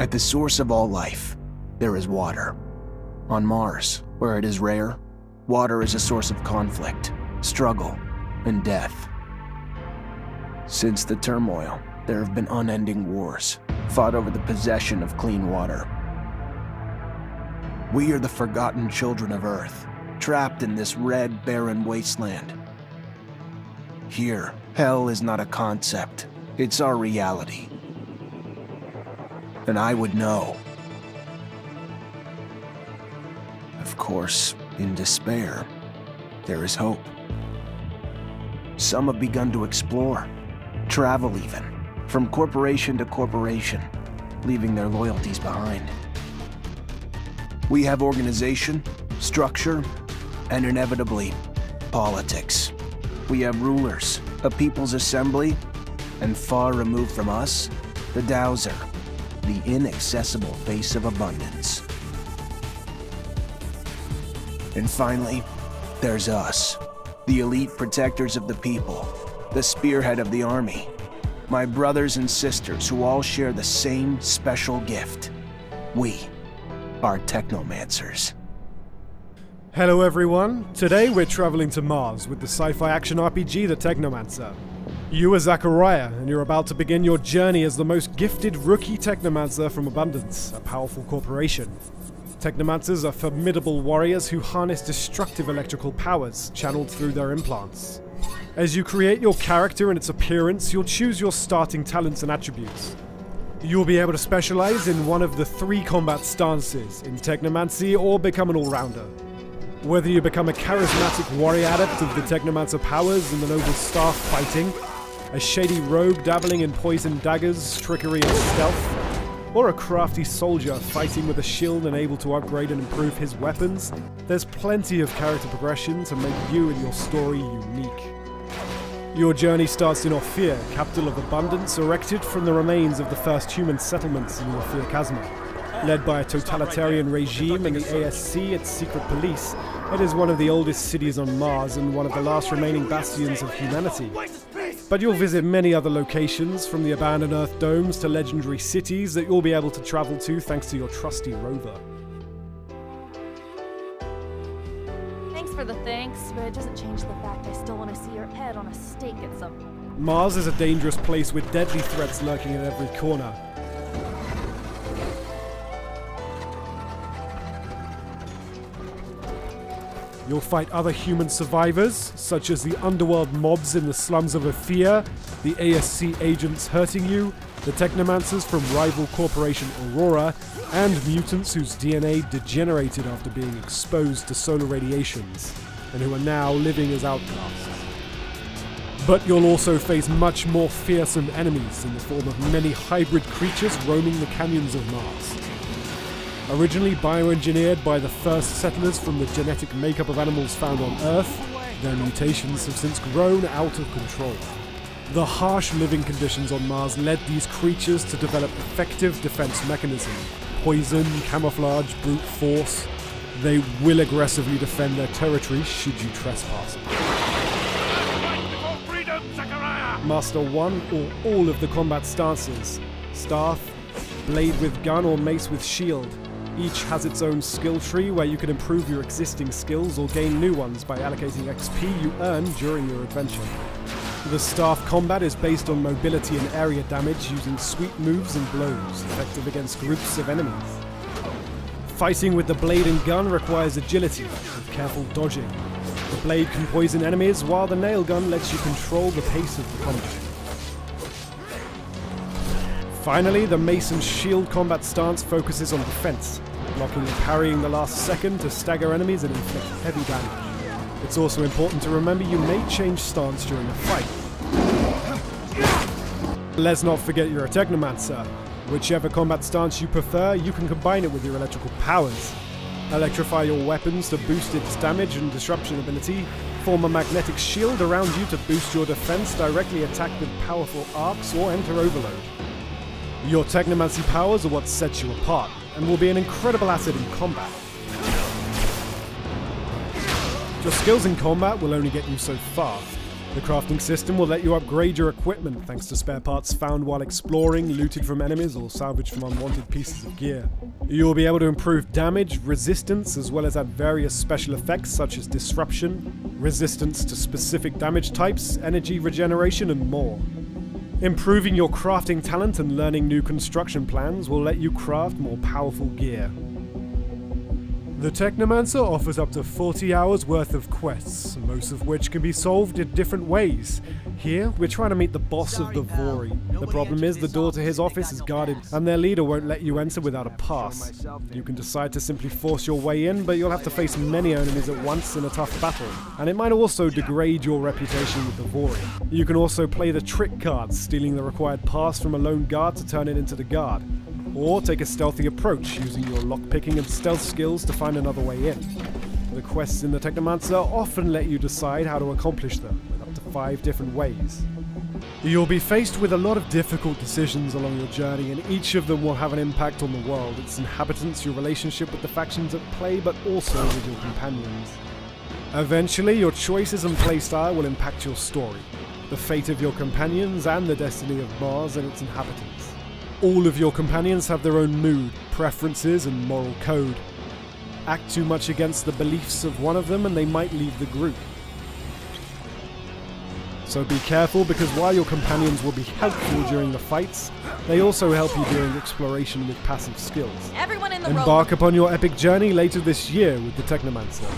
At the source of all life, there is water. On Mars, where it is rare, water is a source of conflict, struggle, and death. Since the turmoil, there have been unending wars, fought over the possession of clean water. We are the forgotten children of Earth, trapped in this red, barren wasteland. Here, hell is not a concept, it's our reality. And I would know. Of course, in despair, there is hope. Some have begun to explore, travel even, from corporation to corporation, leaving their loyalties behind. We have organization, structure, and inevitably, politics. We have rulers, a people's assembly, and far removed from us, the Dowser, the inaccessible face of abundance. And finally, there's us, the elite protectors of the people, the spearhead of the army, my brothers and sisters who all share the same special gift. We are Technomancers. Hello everyone, today we're traveling to Mars with the sci-fi action RPG The Technomancer. You are Zachariah, and you're about to begin your journey as the most gifted rookie Technomancer from Abundance, a powerful corporation. Technomancers are formidable warriors who harness destructive electrical powers channeled through their implants. As you create your character and its appearance, you'll choose your starting talents and attributes. You'll be able to specialize in one of the 3 combat stances, in Technomancy or become an all-rounder. Whether you become a charismatic warrior adept of the Technomancer powers in the noble staff fighting, a shady rogue dabbling in poison daggers, trickery and stealth, or a crafty soldier fighting with a shield and able to upgrade and improve his weapons, there's plenty of character progression to make you and your story unique. Your journey starts in Ophir, capital of Abundance, erected from the remains of the first human settlements in Ophir Chasma. Led by a totalitarian regime and the ASC, its secret police, it is one of the oldest cities on Mars and one of the last remaining bastions of humanity. But you'll visit many other locations, from the abandoned Earth domes to legendary cities that you'll be able to travel to thanks to your trusty rover. Thanks for the thanks, but it doesn't change the fact I still want to see your head on a stake at some point. Mars is a dangerous place with deadly threats lurking in every corner. You'll fight other human survivors, such as the underworld mobs in the slums of Ophir, the ASC agents hurting you, the Technomancers from rival corporation Aurora, and mutants whose DNA degenerated after being exposed to solar radiations, and who are now living as outcasts. But you'll also face much more fearsome enemies in the form of many hybrid creatures roaming the canyons of Mars. Originally bioengineered by the first settlers from the genetic makeup of animals found on Earth, their mutations have since grown out of control. The harsh living conditions on Mars led these creatures to develop effective defense mechanisms: poison, camouflage, brute force. They will aggressively defend their territory should you trespass. Master one or all of the combat stances: staff, blade with gun or mace with shield. Each has its own skill tree where you can improve your existing skills or gain new ones by allocating XP you earn during your adventure. The staff combat is based on mobility and area damage using sweep moves and blows, effective against groups of enemies. Fighting with the blade and gun requires agility, with careful dodging. The blade can poison enemies, while the nail gun lets you control the pace of the combat. Finally, the mace and shield combat stance focuses on defense, blocking and parrying the last second to stagger enemies and inflict heavy damage. It's also important to remember you may change stance during the fight. Let's not forget you're a Technomancer. Whichever combat stance you prefer, you can combine it with your electrical powers. Electrify your weapons to boost its damage and disruption ability, form a magnetic shield around you to boost your defense, directly attack with powerful arcs, or enter overload. Your Technomancy powers are what sets you apart, and will be an incredible asset in combat. Your skills in combat will only get you so far. The crafting system will let you upgrade your equipment thanks to spare parts found while exploring, looted from enemies, or salvaged from unwanted pieces of gear. You'll be able to improve damage, resistance, as well as add various special effects such as disruption, resistance to specific damage types, energy regeneration, and more. Improving your crafting talent and learning new construction plans will let you craft more powerful gear. The Technomancer offers up to 40 hours worth of quests, most of which can be solved in different ways. Here, we're trying to meet the boss of the Vori. The problem is the door to his office is guarded, and their leader won't let you enter without a pass. You can decide to simply force your way in, but you'll have to face many enemies at once in a tough battle, and it might also degrade your reputation with the Vori. You can also play the trick card, stealing the required pass from a lone guard to turn it into the guard. Or take a stealthy approach, using your lockpicking and stealth skills to find another way in. The quests in the Technomancer often let you decide how to accomplish them, with up to 5 different ways. You'll be faced with a lot of difficult decisions along your journey, and each of them will have an impact on the world, its inhabitants, your relationship with the factions at play, but also with your companions. Eventually, your choices and playstyle will impact your story, the fate of your companions, and the destiny of Mars and its inhabitants. All of your companions have their own mood, preferences, and moral code. Act too much against the beliefs of one of them and they might leave the group. So be careful, because while your companions will be helpful during the fights, they also help you during exploration with passive skills. Everyone in the Embark upon your epic journey later this year with the Technomancer.